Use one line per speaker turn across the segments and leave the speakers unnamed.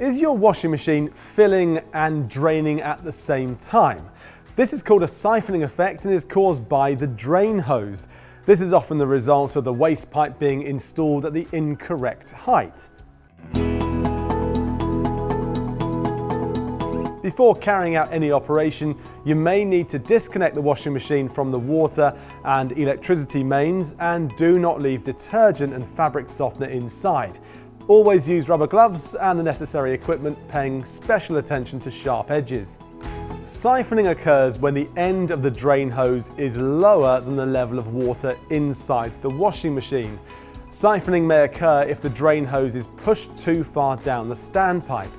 Is your washing machine filling and draining at the same time? This is called a siphoning effect and is caused by the drain hose. This is often the result of the waste pipe being installed at the incorrect height. Before carrying out any operation, you may need to disconnect the washing machine from the water and electricity mains, and do not leave detergent and fabric softener inside. Always use rubber gloves and the necessary equipment, paying special attention to sharp edges. Siphoning occurs when the end of the drain hose is lower than the level of water inside the washing machine. Siphoning may occur if the drain hose is pushed too far down the standpipe.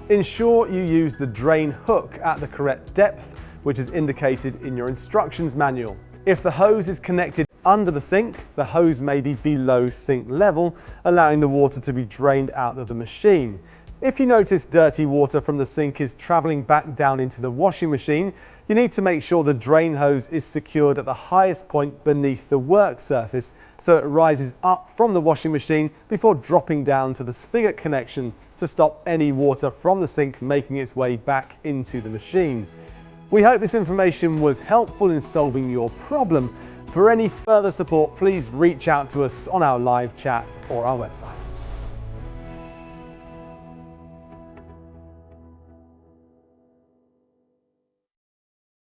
Ensure you use the drain hook at the correct depth, which is indicated in your instructions manual. If the hose is connected under the sink, the hose may be below sink level, allowing the water to be drained out of the machine. If you notice dirty water from the sink is traveling back down into the washing machine, you need to make sure the drain hose is secured at the highest point beneath the work surface, so it rises up from the washing machine before dropping down to the spigot connection to stop any water from the sink making its way back into the machine. We hope this information was helpful in solving your problem. For any further support, please reach out to us on our live chat or our website.